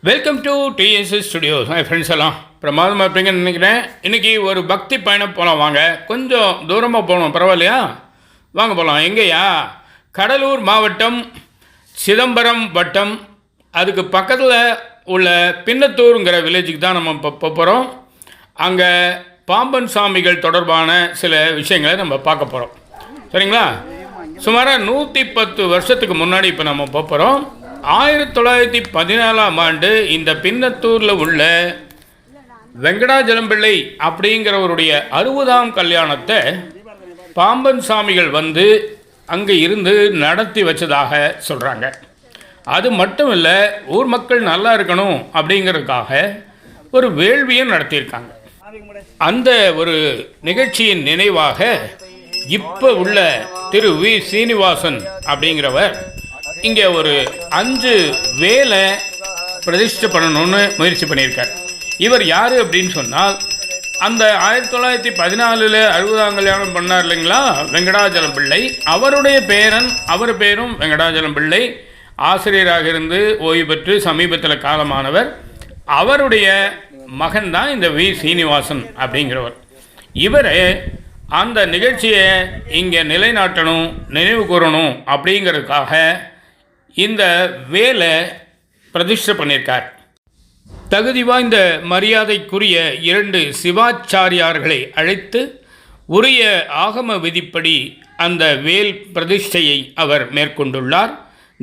Welcome to TDS studios. Hi friends, எல்லாம் பிரமாதமாக இருப்பீங்கன்னு நினைக்கிறேன். இன்றைக்கி ஒரு பக்தி பயணம் போகலாம். வாங்க, கொஞ்சம் தூரமாக போகணும், பரவாயில்லையா? வாங்க போகலாம். எங்கேயா? கடலூர் மாவட்டம், சிதம்பரம் வட்டம், அதுக்கு பக்கத்தில் உள்ள பின்னத்தூருங்கிற வில்லேஜுக்கு தான் நம்ம இப்போ போகிறோம். அங்கே பாம்பன் சாமிகள் தொடர்பான சில விஷயங்களை நம்ம பார்க்க போகிறோம். சரிங்களா? சுமாராக 110 வருஷத்துக்கு முன்னாடி இப்போ நம்ம போகிறோம். 1914ஆம் ஆண்டு இந்த பின்னத்தூரில் உள்ள வெங்கடாஜலம் பிள்ளை அப்படிங்கிறவருடைய 60ஆம் கல்யாணத்தை பாம்பன் சாமிகள் வந்து அங்கே இருந்து நடத்தி வச்சதாக சொல்கிறாங்க. அது மட்டும் இல்லை, ஊர் மக்கள் நல்லா இருக்கணும் அப்படிங்கிறதுக்காக ஒரு வேள்வியும் நடத்தியிருக்காங்க. அந்த ஒரு நிகழ்ச்சியின் நினைவாக இப்போ உள்ள திரு வி சீனிவாசன் அப்படிங்கிறவர் இங்கே ஒரு 5 வேலை பிரதிஷ்டை பண்ணணும்னு முயற்சி பண்ணியிருக்கார். இவர் யார் அப்படின்னு சொன்னால், அந்த 1914 60ஆம் கல்யாணம் பண்ணார் இல்லைங்களா, வெங்கடாஜலம் பிள்ளை, அவருடைய பேரன், அவர் பேரும் வெங்கடாஜலம் பிள்ளை, ஆசிரியராக இருந்து ஓய்வு பெற்று சமீபத்தில் காலமானவர். அவருடைய மகன் தான் இந்த வி சீனிவாசன் அப்படிங்கிறவர். இவர் அந்த நிகழ்ச்சியை இங்கே நிலைநாட்டணும், நினைவு கூறணும் அப்படிங்கிறதுக்காக இந்த வேலை பிரதிஷ்டை பண்ணியிருக்கார். தகுதி வாய்ந்த மரியாதைக்குரிய 2 சிவாச்சாரியார்களை அழைத்து உரிய ஆகம விதிப்படி அந்த வேல் பிரதிஷ்டையை அவர் மேற்கொண்டுள்ளார்.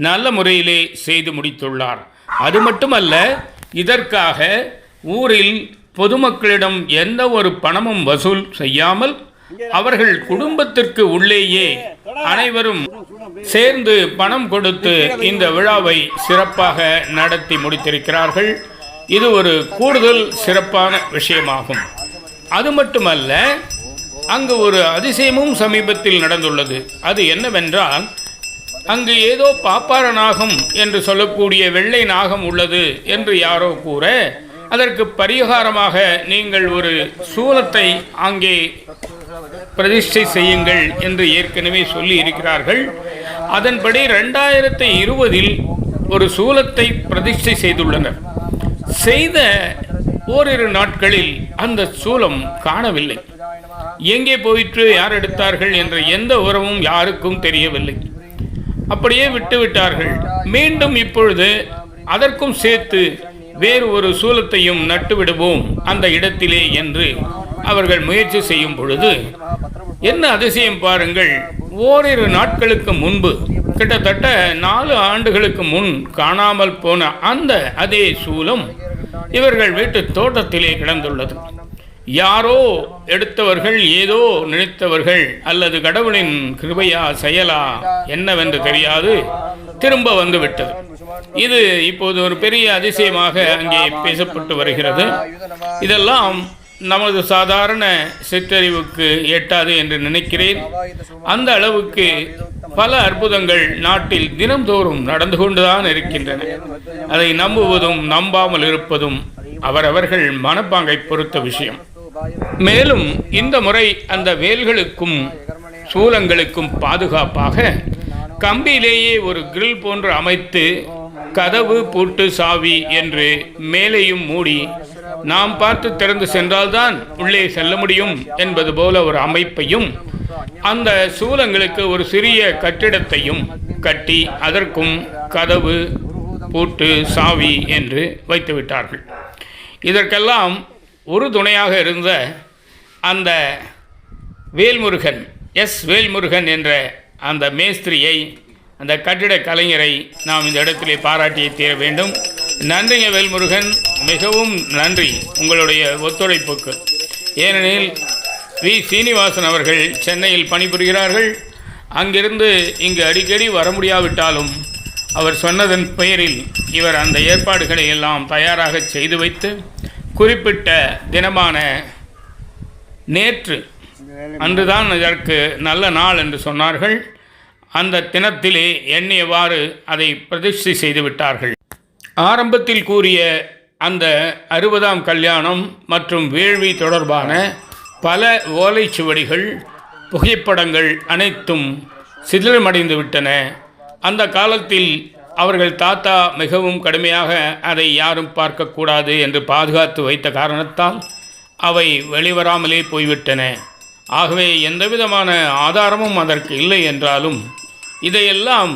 நல்ல முறையிலே செய்து முடித்துள்ளார். அது மட்டுமல்ல, இதற்காக ஊரில் பொதுமக்களிடம் எந்த ஒரு பணமும் வசூல் செய்யாமல் அவர்கள் குடும்பத்திற்கு உள்ளேயே அனைவரும் சேர்ந்து பணம் கொடுத்து இந்த விழாவை சிறப்பாக நடத்தி முடித்திருக்கிறார்கள். இது ஒரு கூடுதல் சிறப்பான விஷயமாகும். அது மட்டுமல்ல, அங்கு ஒரு அதிசயமும் சமீபத்தில் நடந்துள்ளது. அது என்னவென்றால், அங்கு ஏதோ பாப்பார நாகம் என்று சொல்லக்கூடிய வெள்ளை நாகம் உள்ளது என்று யாரோ கூற, அதற்கு பரிகாரமாக நீங்கள் ஒரு சூலத்தை அங்கே பிரதிஷ்டை செய்யுங்கள் என்று ஏற்கனவே சொல்லி இருக்கிறார்கள். அதன்படி 2020 ஒரு சூலத்தை பிரதிஷ்டை செய்துள்ளனர். செய்த ஓரிரு நாட்களில் அந்த சூலம் காணவில்லை. எங்கே போயிற்று, யார் எடுத்தார்கள் என்ற எந்த உறவும் யாருக்கும் தெரியவில்லை. அப்படியே விட்டுவிட்டார்கள். மீண்டும் இப்பொழுது அதற்கும் சேர்த்து வேறு ஒரு சூலத்தையும் நட்டுவிடுவோம் அந்த இடத்திலே என்று அவர்கள் முயற்சி செய்யும் பொழுது என்ன அதிசயம் பாருங்கள். ஓரிரு நாட்களுக்கு முன்பு, கிட்டத்தட்ட 4 ஆண்டுகளுக்கு முன் காணாமல் போன அந்த அதே சூலம் இவர்கள் வீட்டு தோட்டத்திலே கிடந்துள்ளது. யாரோ எடுத்தவர்கள், ஏதோ நினைத்தவர்கள், அல்லது கடவுளின் கிருபையா செயலா என்னவென்று தெரியாது, திரும்ப வந்துவிட்டது. இது இப்போது ஒரு பெரிய அதிசயமாக அங்கே பேசப்பட்டு வருகிறது. இதெல்லாம் நமது சாதாரண சிற்றறிவுக்கு எட்டாது என்று நினைக்கிறேன். அந்த அளவுக்கு பல அற்புதங்கள் நாட்டில் தினம்தோறும் நடந்து கொண்டுதான் இருக்கின்றன. அதை நம்புவதும் நம்பாமல் இருப்பதும் அவரவர்கள் மனப்பாங்கை பொறுத்த விஷயம். மேலும் இந்த முறை அந்த வேல்களுக்கும் சூலங்களுக்கும் பாதுகாப்பாக கம்பியிலேயே ஒரு கிரில் போன்று அமைத்து, கதவு பூட்டு சாவி என்று மேலேயும் மூடி நாம் பார்த்து திறந்து சென்றால்தான் உள்ளே செல்ல முடியும் என்பது போல ஒரு அமைப்பையும், அந்த சூலங்களுக்கு ஒரு சிறிய கட்டிடத்தையும் கட்டி அதற்கும் கதவு பூட்டு சாவி என்று வைத்துவிட்டார்கள். இதற்கெல்லாம் ஒரு துணையாக இருந்த அந்த வேல்முருகன், வேல்முருகன் என்ற அந்த மேஸ்திரியை, அந்த கட்டிட கலைஞரை நாம் இந்த இடத்திலே பாராட்டியே தீர வேண்டும். நன்றிங்க வேல்முருகன், மிகவும் நன்றி உங்களுடைய ஒத்துழைப்புக்கு. ஏனெனில் வி சீனிவாசன் அவர்கள் சென்னையில் பணிபுரிகிறார்கள். அங்கிருந்து இங்கு அடிக்கடி வர முடியாவிட்டாலும் அவர் சொன்னதன் பெயரில் இவர் அந்த ஏற்பாடுகளை எல்லாம் தயாராக செய்து வைத்து, குறிப்பிட்ட தினமான நேற்று அன்றுதான் இதற்கு நல்ல நாள் என்று சொன்னார்கள். அந்த தினத்திலே எண்ணியவாறு அதை பிரதிஷ்டை செய்து விட்டார்கள். ஆரம்பத்தில் கூறிய அந்த 60ஆம் கல்யாணம் மற்றும் வேள்வி தொடர்பான பல ஓலைச்சுவடிகள், புகைப்படங்கள் அனைத்தும் சிதிலமடைந்து விட்டன. அந்த காலத்தில் அவர்கள் தாத்தா மிகவும் கடுமையாக அதை யாரும் பார்க்கக்கூடாது என்று பாதுகாத்து வைத்த காரணத்தால் அவை வெளிவராமலே போய்விட்டன. ஆகவே எந்தவிதமான ஆதாரமும் அதற்கு இல்லை என்றாலும் இதையெல்லாம்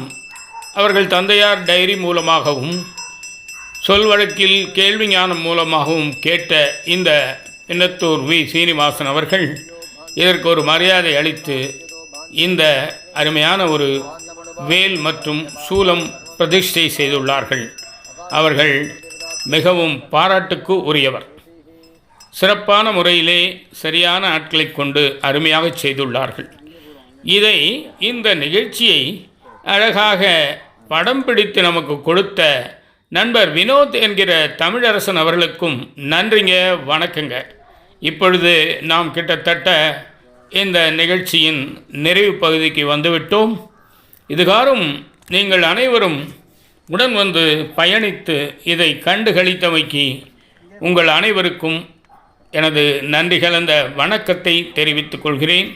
அவர்கள் தந்தையார் டைரி மூலமாகவும் சொல் வழக்கில் கேள்வி ஞானம் மூலமாகவும் கேட்ட இந்த பின்னத்தூர் வி சீனிவாசன் அவர்கள் இதற்கு ஒரு மரியாதை அளித்து இந்த அருமையான ஒரு வேல் மற்றும் சூலம் பிரதிஷ்டை செய்துள்ளார்கள். அவர்கள் மிகவும் பாராட்டுக்கு உரியவர். சிறப்பான முறையிலே சரியான ஆட்களை கொண்டு அருமையாக செய்துள்ளார்கள். இதை இந்த நிகழ்ச்சியை அழகாக படம் பிடித்து நமக்கு கொடுத்த நண்பர் வினோத் என்கிற தமிழரசன் அவர்களுக்கும் நன்றிங்க, வணக்கங்க. இப்பொழுது நாம் கிட்டத்தட்ட இந்த நிகழ்ச்சியின் நிறைவு பகுதிக்கு வந்துவிட்டோம். இதுகாரும் நீங்கள் அனைவரும் உடன் வந்து பயணித்து இதை கண்டு களித்தமைக்கு உங்கள் அனைவருக்கும் எனது நன்றி கலந்த வணக்கத்தை தெரிவித்துக் கொள்கிறேன்.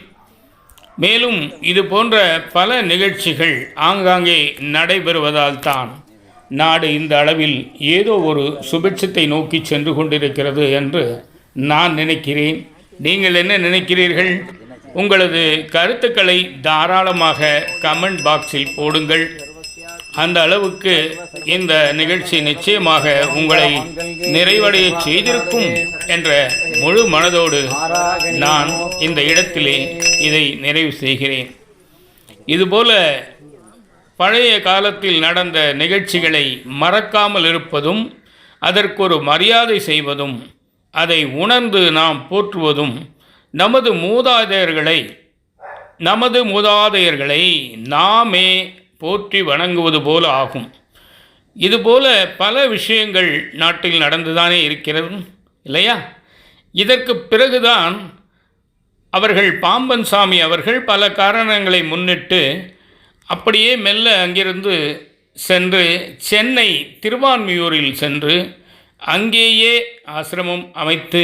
மேலும் இது போன்ற பல நிகழ்ச்சிகள் ஆங்காங்கே நடைபெறுவதால் தான் நாடு இந்த அளவில் ஏதோ ஒரு சுபிட்சத்தை நோக்கி சென்று கொண்டிருக்கிறது என்று நான் நினைக்கிறேன். நீங்கள் என்ன நினைக்கிறீர்கள்? உங்களது கருத்துக்களை தாராளமாக கமெண்ட் பாக்ஸில் போடுங்கள். அந்த அளவுக்கு இந்த நிகழ்ச்சி நிச்சயமாக உங்களை நிறைவடைய செய்திருக்கும் என்ற முழு மனதோடு நான் இந்த இடத்திலே இதை நிறைவு செய்கிறேன். இதுபோல பழைய காலத்தில் நடந்த நிகழ்ச்சிகளை மறக்காமல் இருப்பதும் அதற்கு ஒரு மரியாதை செய்வதும் அதை உணர்ந்து நாம் போற்றுவதும் நமது மூதாதையர்களை நாமே போற்றி வணங்குவது போல ஆகும். இதுபோல பல விஷயங்கள் நாட்டில் நடந்துதானே இருக்கிறது இல்லையா? இதற்கு பிறகுதான் அவர்கள் பாம்பன் சாமி அவர்கள் பல காரணங்களை முன்னிட்டு அப்படியே மெல்ல அங்கிருந்து சென்று சென்னை திருவான்மியூரில் சென்று அங்கேயே ஆசிரமம் அமைத்து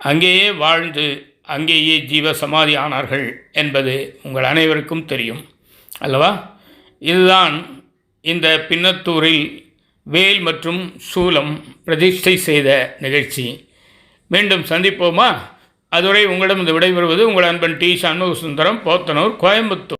அங்கேயே வாழ்ந்து அங்கேயே ஜீவ சமாதி ஆனார்கள் என்பது உங்கள் அனைவருக்கும் தெரியும் அல்லவா? இதுதான் இந்த பின்னத்தூரில் வேல் மற்றும் சூலம் பிரதிஷ்டை செய்த நிகழ்ச்சி. மீண்டும் சந்திப்போமா? அதுவரை உங்களிடம் விடைபெறுவது உங்கள் அன்பன் டி. சண்முக சுந்தரம், போத்தனூர், கோயம்புத்தூர்.